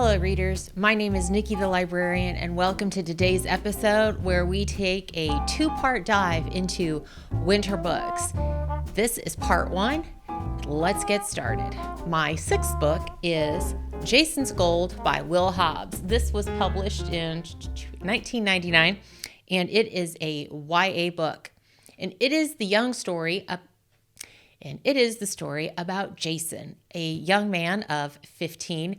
Hello, readers. My name is Nikki the Librarian, and welcome to today's episode where we take a two-part dive into winter books. This is part one. Let's get started. My sixth book is Jason's Gold by Will Hobbs. This was published in 1999, and it is a YA book. And it is the story about Jason, a young man of 15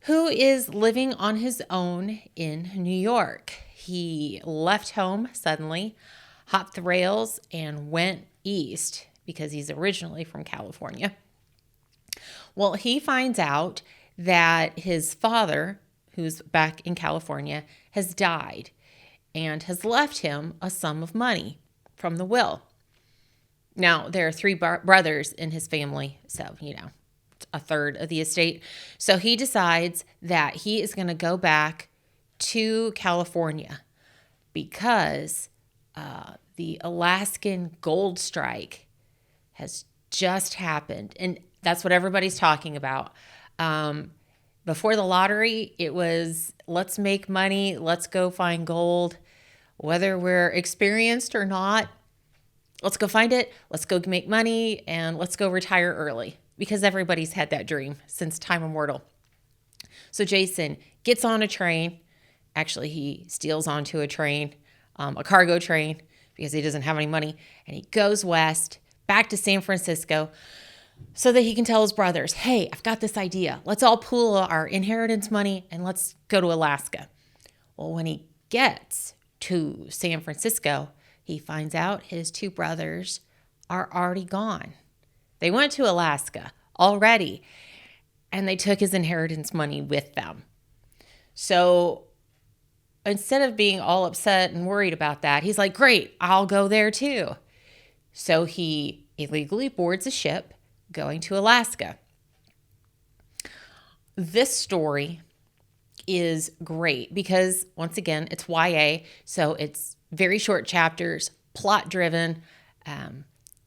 who is living on his own in New York. He left home suddenly, hopped the rails, and went east because he's originally from California. Well, he finds out that his father, who's back in California, has died and has left him a sum of money from the will. Now, there are three brothers in his family, so, a third of the estate. So he decides that he is going to go back to California because the Alaskan gold strike has just happened. And that's what everybody's talking about. Before the lottery, it was, let's make money, let's go find gold. Whether we're experienced or not, let's go find it, let's go make money, and let's go retire early. Because everybody's had that dream since time immemorial. So Jason gets on a train. Actually, he steals onto a train, a cargo train, because he doesn't have any money. And he goes west, back to San Francisco, so that he can tell his brothers, hey, I've got this idea. Let's all pool our inheritance money and let's go to Alaska. Well, when he gets to San Francisco, he finds out his two brothers are already gone. They went to Alaska already, and they took his inheritance money with them. So instead of being all upset and worried about that, he's like, great, I'll go there too. So he illegally boards a ship going to Alaska. This story is great because, once again, it's YA, so it's very short chapters, plot-driven,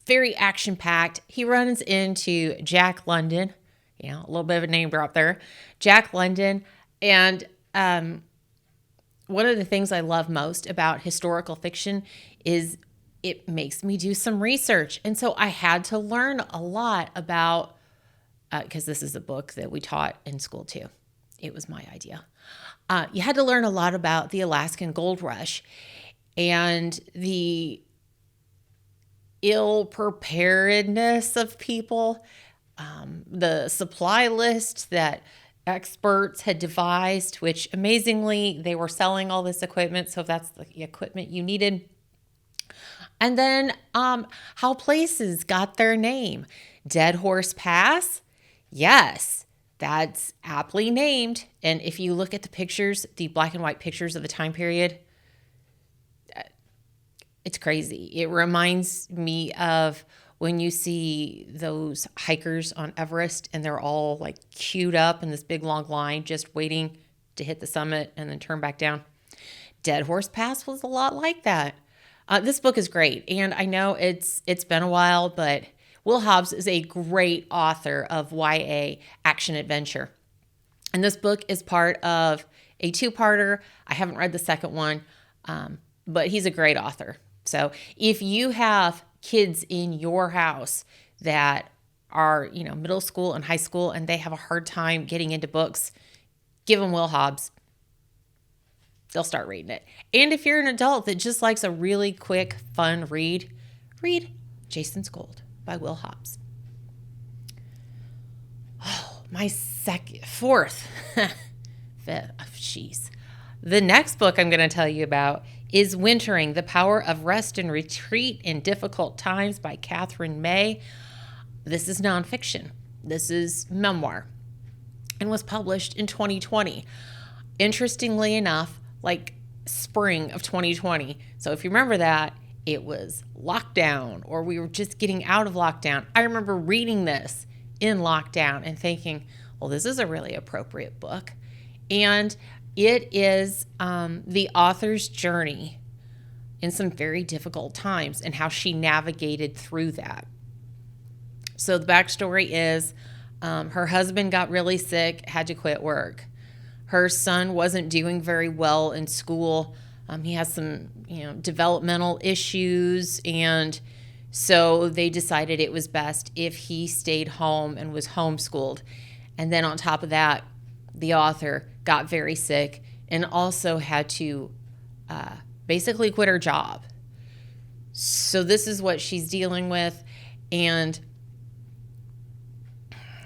very action-packed. He runs into Jack London, a little bit of a name drop there, Jack London. And one of the things I love most about historical fiction is it makes me do some research. And so I had to learn a lot about, because this is a book that we taught in school too. It was my idea. You had to learn a lot about the Alaskan gold rush and the ill-preparedness of people, the supply list that experts had devised, which amazingly, they were selling all this equipment, so if that's the equipment you needed. And then how places got their name. Dead Horse Pass? Yes, that's aptly named. And if you look at the pictures, the black and white pictures of the time period, it's crazy. It reminds me of when you see those hikers on Everest and they're all like queued up in this big long line just waiting to hit the summit and then turn back down. Dead Horse Pass was a lot like that. This book is great, and I know it's been a while, but Will Hobbs is a great author of YA action adventure. And this book is part of a two-parter. I haven't read the second one, but he's a great author. So if you have kids in your house that are, middle school and high school, and they have a hard time getting into books, give them Will Hobbs. They'll start reading it. And if you're an adult that just likes a really quick, fun read Jason's Gold by Will Hobbs. Oh, my fourth. Jeez. The next book I'm going to tell you about is Wintering, The Power of Rest and Retreat in Difficult Times by Katherine May. This is nonfiction. This is memoir and was published in 2020. Interestingly enough, like spring of 2020. So if you remember that, it was lockdown or we were just getting out of lockdown. I remember reading this in lockdown and thinking, well, this is a really appropriate book. And it is the author's journey in some very difficult times and how she navigated through that. So the backstory is her husband got really sick, had to quit work. Her son wasn't doing very well in school. He has some, developmental issues, and so they decided it was best if he stayed home and was homeschooled. And then on top of that, the author got very sick and also had to basically quit her job. So this is what she's dealing with, and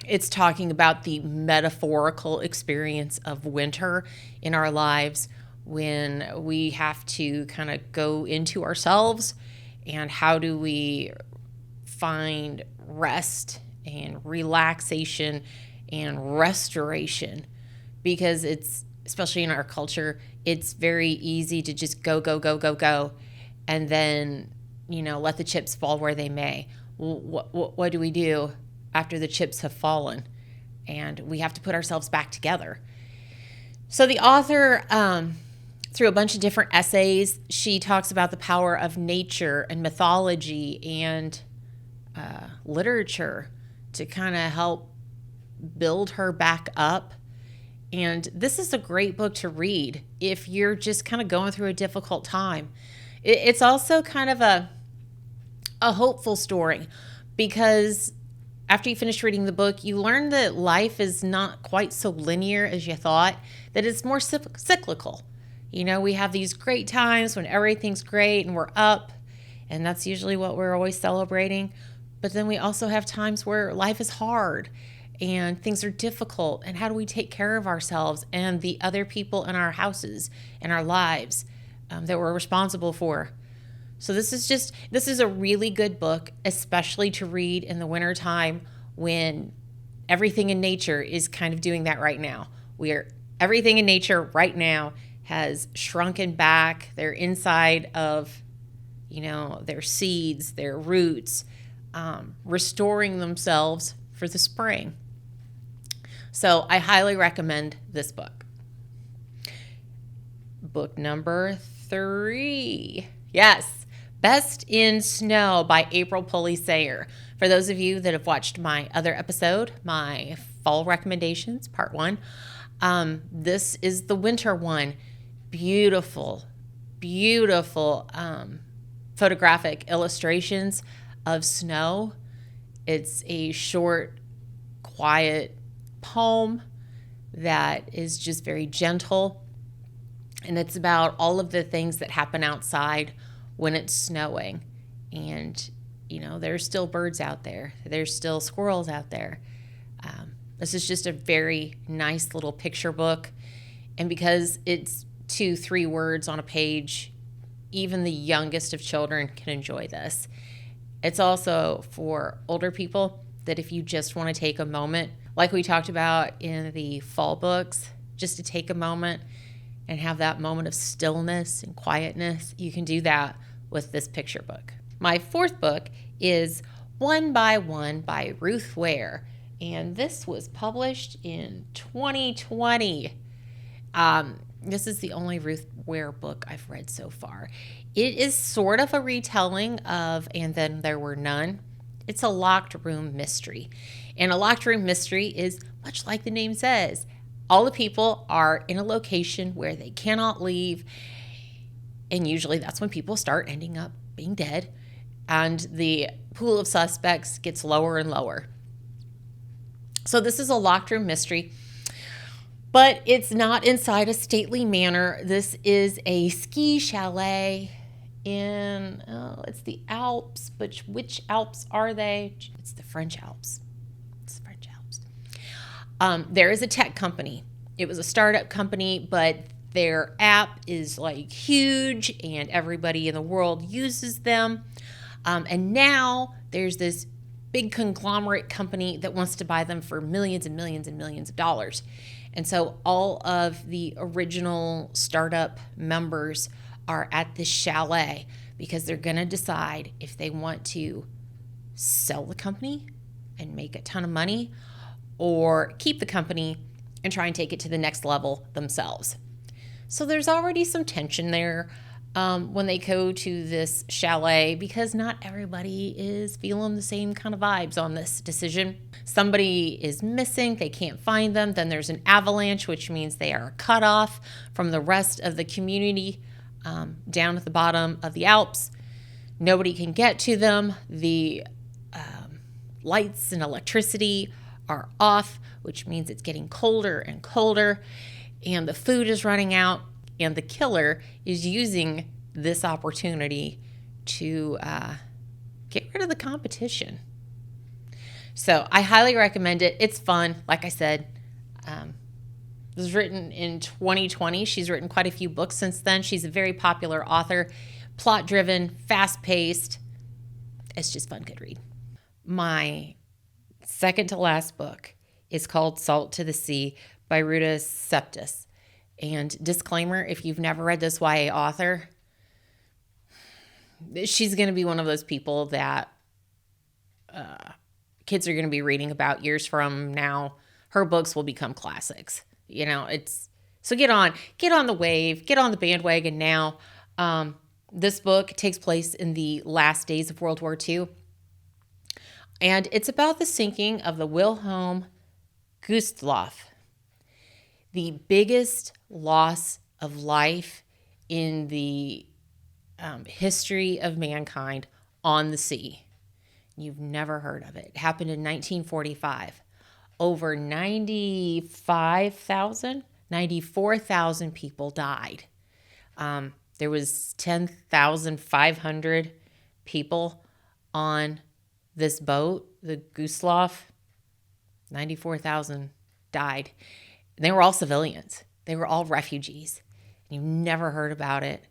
it's talking about the metaphorical experience of winter in our lives when we have to kind of go into ourselves, and how do we find rest and relaxation and restoration, because it's, especially in our culture, it's very easy to just go, and then, let the chips fall where they may. What do we do after the chips have fallen? And we have to put ourselves back together. So the author, through a bunch of different essays, she talks about the power of nature and mythology and literature to kind of help build her back up. And this is a great book to read if you're just kind of going through a difficult time. It's also kind of a hopeful story, because after you finish reading the book, you learn that life is not quite so linear as you thought, that it's more cyclical. We have these great times when everything's great and we're up, and that's usually what we're always celebrating. But then we also have times where life is hard and things are difficult, and how do we take care of ourselves and the other people in our houses and our lives that we're responsible for. So this is a really good book, especially to read in the wintertime when everything in nature is kind of doing that right now. Everything in nature right now has shrunken back. They're inside of, their seeds, their roots, restoring themselves for the spring. So I highly recommend this book. Book number 3. Yes, Best in Snow by April Pulley Sayre. For those of you that have watched my other episode, my fall recommendations, part 1, this is the winter one. Beautiful photographic illustrations of snow. It's a short, quiet poem that is just very gentle, and it's about all of the things that happen outside when it's snowing. And there's still birds out there, there's still squirrels out there. This is just a very nice little picture book, and because it's 2-3 words on a page, even the youngest of children can enjoy this. It's also for older people, that if you just want to take a moment, like we talked about in the fall books, just to take a moment and have that moment of stillness and quietness, you can do that with this picture book. My 4th book is One by One by Ruth Ware, and this was published in 2020. This is the only Ruth Ware book I've read so far. It is sort of a retelling of And Then There Were None. It's a locked room mystery. And a locked room mystery is much like the name says. All the people are in a location where they cannot leave. And usually that's when people start ending up being dead. And the pool of suspects gets lower and lower. So this is a locked room mystery. But it's not inside a stately manor. This is a ski chalet in, it's the Alps, but which Alps are they? It's the French Alps. It's the French Alps. There is a tech company. It was a startup company, but their app is like huge and everybody in the world uses them. And now there's this big conglomerate company that wants to buy them for millions and millions and millions of dollars. And so all of the original startup members are at this chalet because they're going to decide if they want to sell the company and make a ton of money or keep the company and try and take it to the next level themselves. So there's already some tension there. when they go to this chalet, because not everybody is feeling the same kind of vibes on this decision. Somebody is missing. They can't find them. Then there's an avalanche, which means they are cut off from the rest of the community down at the bottom of the Alps. Nobody can get to them. The lights and electricity are off, which means it's getting colder and colder, and the food is running out. And the killer is using this opportunity to get rid of the competition. So I highly recommend it. It's fun. Like I said, it was written in 2020. She's written quite a few books since then. She's a very popular author, plot-driven, fast-paced. It's just fun, good read. My second to last book is called Salt to the Sea by Ruta Sepetys. And disclaimer, if you've never read this YA author, she's going to be one of those people that kids are going to be reading about years from now. Her books will become classics. So get on the wave, get on the bandwagon now. This book takes place in the last days of World War II. And it's about the sinking of the Wilhelm Gustloff, the biggest loss of life in the history of mankind on the sea. You've never heard of it. It happened in 1945. Over 94,000 people died. There was 10,500 people on this boat, the Gustloff. 94,000 died. They were all civilians. They were all refugees. You've never heard about it.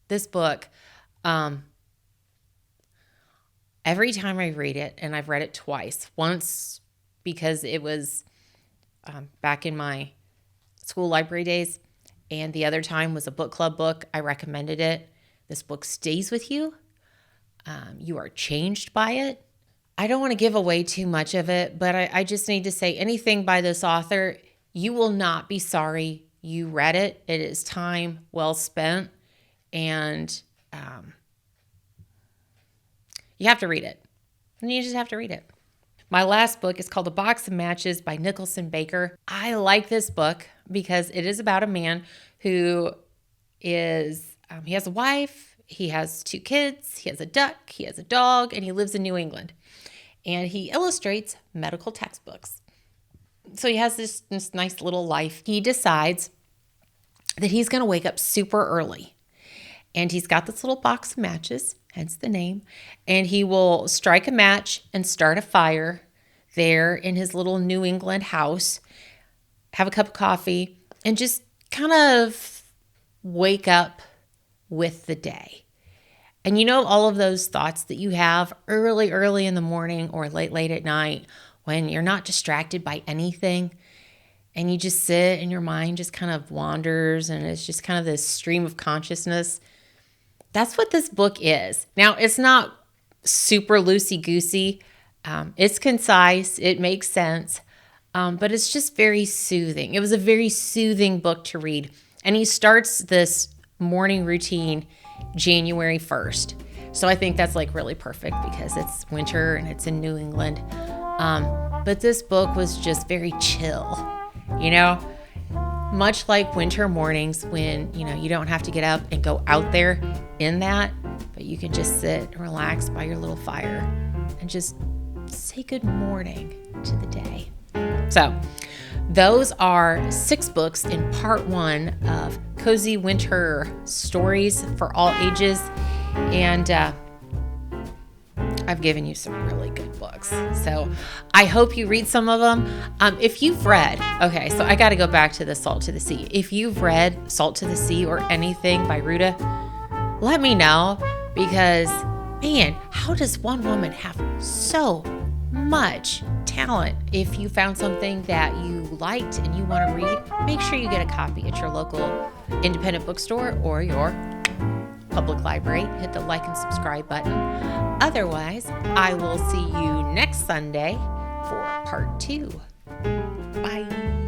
This book, every time I read it, and I've read it twice, once because it was back in my school library days, and the other time was a book club book. I recommended it. This book stays with you. You are changed by it. I don't want to give away too much of it, but I just need to say anything by this author, you will not be sorry you read it. It is time well spent, and you have to read it. And you just have to read it. My last book is called A Box of Matches by Nicholson Baker. I like this book because it is about a man who is, he has a wife, he has 2 kids, he has a duck, he has a dog, and he lives in New England. And he illustrates medical textbooks. So he has this nice little life. He decides that he's going to wake up super early. And he's got this little box of matches, hence the name. And he will strike a match and start a fire there in his little New England house, have a cup of coffee, and just kind of wake up with the day. And all of those thoughts that you have early in the morning or late at night when you're not distracted by anything and you just sit and your mind just kind of wanders and it's just kind of this stream of consciousness. That's what this book is. Now, it's not super loosey-goosey. It's concise. It makes sense. But it's just very soothing. It was a very soothing book to read. And he starts this morning routine January 1st. So I think that's really perfect because it's winter and it's in New England. But this book was just very chill, much like winter mornings when, you don't have to get up and go out there in that, but you can just sit and relax by your little fire and just say good morning to the day. So those are 6 books in part 1 of Cozy Winter Stories for All Ages. And I've given you some really good books. So I hope you read some of them. If you've read, okay, so I got to go back to the Salt to the Sea. If you've read Salt to the Sea or anything by Ruta, let me know because, man, how does one woman have so much talent? If you found something that you liked and you want to read, make sure you get a copy at your local independent bookstore or your public library. Hit the like and subscribe button. Otherwise, I will see you next Sunday for part 2. Bye.